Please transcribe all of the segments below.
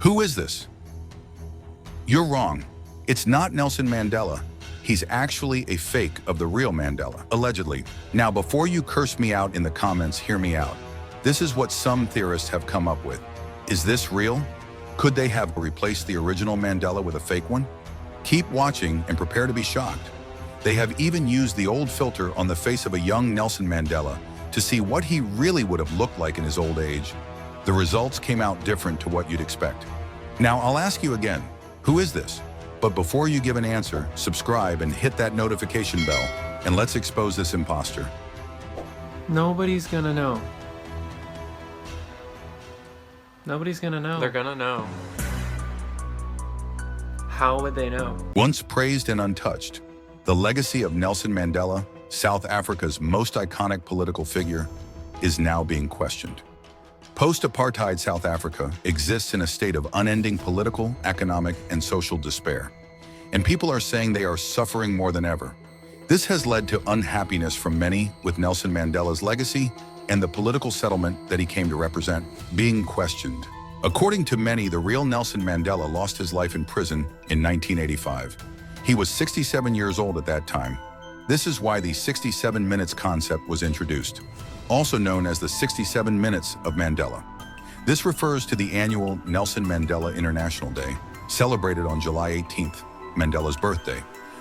Who is this? You're wrong. It's not Nelson Mandela. He's actually a fake of the real Mandela, allegedly. Now, before you curse me out in the comments, hear me out. This is what some theorists have come up with. Is this real? Could they have replaced the original Mandela with a fake one? Keep watching and prepare to be shocked. They have even used the old filter on the face of a young Nelson Mandela to see what he really would have looked like in his old age. The results came out different to what you'd expect. Now, I'll ask you again, who is this? But before you give an answer, subscribe and hit that notification bell, and let's expose this imposter. Nobody's gonna know. Nobody's gonna know. They're gonna know. How would they know? Once praised and untouched, the legacy of Nelson Mandela, South Africa's most iconic political figure, is now being questioned. Post-apartheid South Africa exists in a state of unending political, economic, and social despair, and people are saying they are suffering more than ever. This has led to unhappiness from many with Nelson Mandela's legacy and the political settlement that he came to represent being questioned. According to many, the real Nelson Mandela lost his life in prison in 1985. He was 67 years old at that time. This is why the 67 minutes concept was introduced, also known as the 67 Minutes of Mandela. This refers to the annual Nelson Mandela International Day, celebrated on July 18th, Mandela's birthday,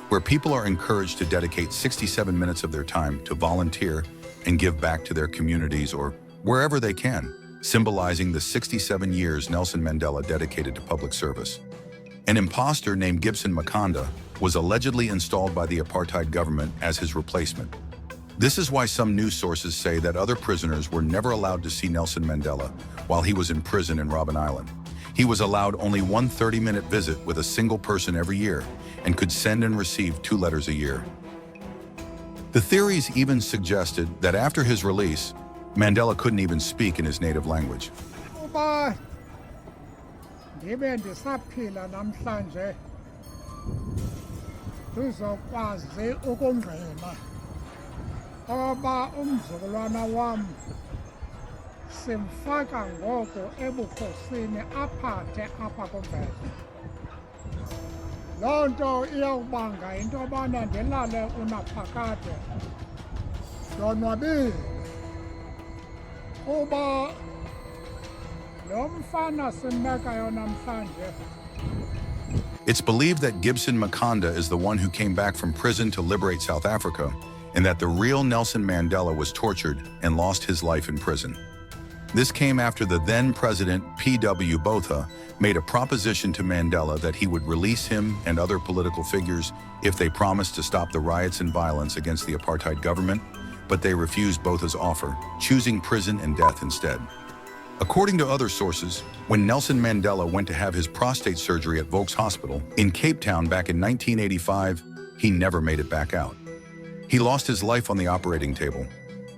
where people are encouraged to dedicate 67 minutes of their time to volunteer and give back to their communities or wherever they can, symbolizing the 67 years Nelson Mandela dedicated to public service. An imposter named Gibson Makanda was allegedly installed by the apartheid government as his replacement. This is why some news sources say that other prisoners were never allowed to see Nelson Mandela while he was in prison in Robben Island. He was allowed only one 30-minute visit with a single person every year and could send and receive 2 letters a year. The theories even suggested that after his release, Mandela couldn't even speak in his native language. Uba ndibe ndisaphila namhlanje ndizokwazi ukungqina oba umzukulwana wam simfaka ngoko ebukhosini aphathe apha kumbhede. Loo nto iyawubanga into yobana ndilale unaphakade ndonwabile kuba lo mfana simbekayo namhlanje. It's believed that Gibson Makanda is the one who came back from prison to liberate South Africa, and that the real Nelson Mandela was tortured and lost his life in prison. This came after the then president P.W. Botha made a proposition to Mandela that he would release him and other political figures if they promised to stop the riots and violence against the apartheid government, but they refused Botha's offer, choosing prison and death instead. According to other sources, when Nelson Mandela went to have his prostate surgery at Volks Hospital in Cape Town back in 1985, he never made it back out. He lost his life on the operating table.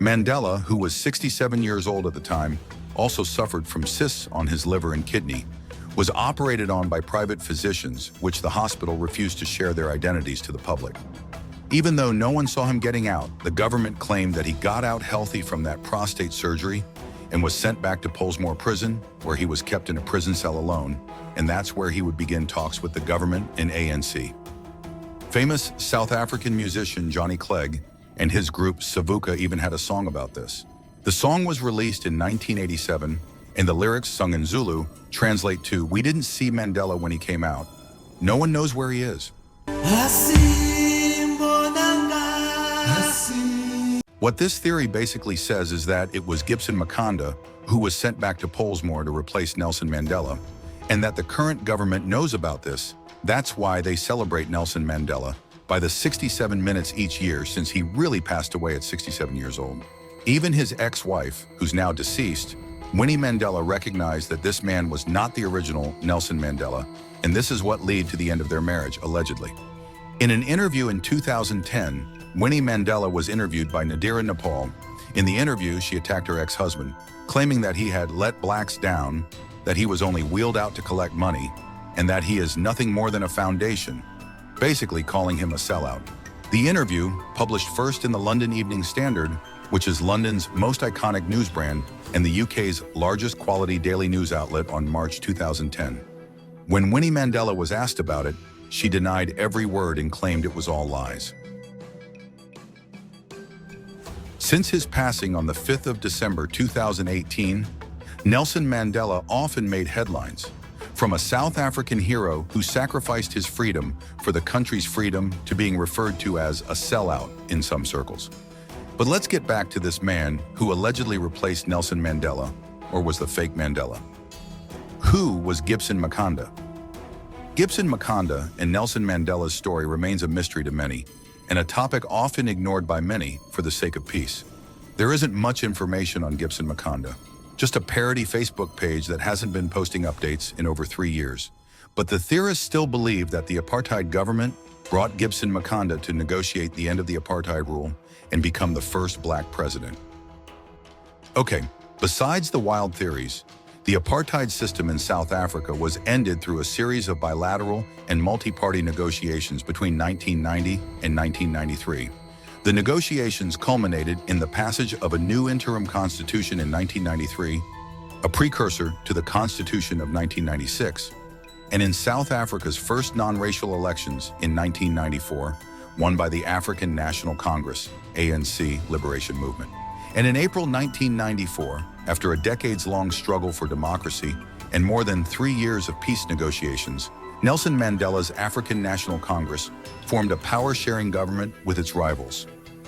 Mandela, who was 67 years old at the time, also suffered from cysts on his liver and kidney, was operated on by private physicians, which the hospital refused to share their identities to the public. Even though no one saw him getting out, the government claimed that he got out healthy from that prostate surgery and was sent back to Pollsmoor prison, where he was kept in a prison cell alone, and that's where he would begin talks with the government and ANC. Famous South African musician Johnny Clegg and his group Savuka even had a song about this. The song was released in 1987, and the lyrics, sung in Zulu, translate to, "We didn't see Mandela when he came out. No one knows where he is." What this theory basically says is that it was Gibson Makanda who was sent back to Pollsmoor to replace Nelson Mandela, and that the current government knows about this. That's why they celebrate Nelson Mandela by the 67 minutes each year, since he really passed away at 67 years old. Even his ex-wife, who's now deceased, Winnie Mandela, recognized that this man was not the original Nelson Mandela, and this is what led to the end of their marriage, allegedly. In an interview in 2010, Winnie Mandela was interviewed by Nadira Nepal. In the interview, she attacked her ex-husband, claiming that he had let blacks down, that he was only wheeled out to collect money, and that he is nothing more than a foundation, basically calling him a sellout. The interview, published first in the London Evening Standard, which is London's most iconic news brand and the UK's largest quality daily news outlet, on March 2010. When Winnie Mandela was asked about it, she denied every word and claimed it was all lies. Since his passing on the 5th of December 2018, Nelson Mandela often made headlines, from a South African hero who sacrificed his freedom for the country's freedom to being referred to as a sellout in some circles. But let's get back to this man who allegedly replaced Nelson Mandela, or was the fake Mandela. Who was Gibson Makanda? Gibson Makanda and Nelson Mandela's story remains a mystery to many, and a topic often ignored by many for the sake of peace. There isn't much information on Gibson Makanda, just a parody Facebook page that hasn't been posting updates in over 3 years. But the theorists still believe that the apartheid government brought Gibson Makanda to negotiate the end of the apartheid rule and become the first black president. Okay, besides the wild theories, the apartheid system in South Africa was ended through a series of bilateral and multi-party negotiations between 1990 and 1993. The negotiations culminated in the passage of a new interim constitution in 1993, a precursor to the Constitution of 1996, and in South Africa's first non-racial elections in 1994, won by the African National Congress, ANC Liberation Movement. And in April 1994, after a decades-long struggle for democracy and more than 3 years of peace negotiations, Nelson Mandela's African National Congress formed a power-sharing government with its rivals,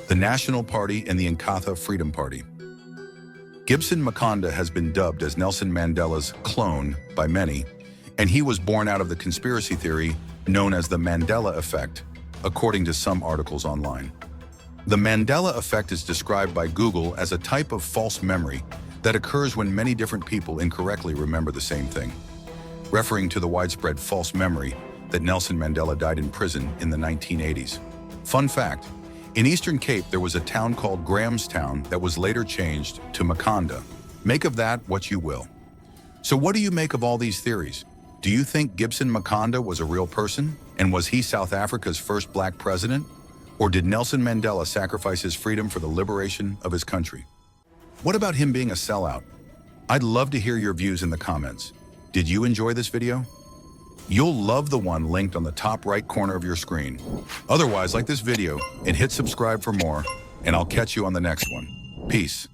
the National Party and the Inkatha Freedom Party. Gibson Makanda has been dubbed as Nelson Mandela's clone by many, and he was born out of the conspiracy theory known as the Mandela Effect, according to some articles online. The Mandela Effect is described by Google as a type of false memory that occurs when many different people incorrectly remember the same thing, referring to the widespread false memory that Nelson Mandela died in prison in the 1980s. Fun fact, in Eastern Cape there was a town called Grahamstown that was later changed to Makanda. Make of that what you will. So what do you make of all these theories? Do you think Gibson Makanda was a real person? And was he South Africa's first black president? Or did Nelson Mandela sacrifice his freedom for the liberation of his country? What about him being a sellout? I'd love to hear your views in the comments. Did you enjoy this video? You'll love the one linked on the top right corner of your screen. Otherwise, like this video and hit subscribe for more, and I'll catch you on the next one. Peace.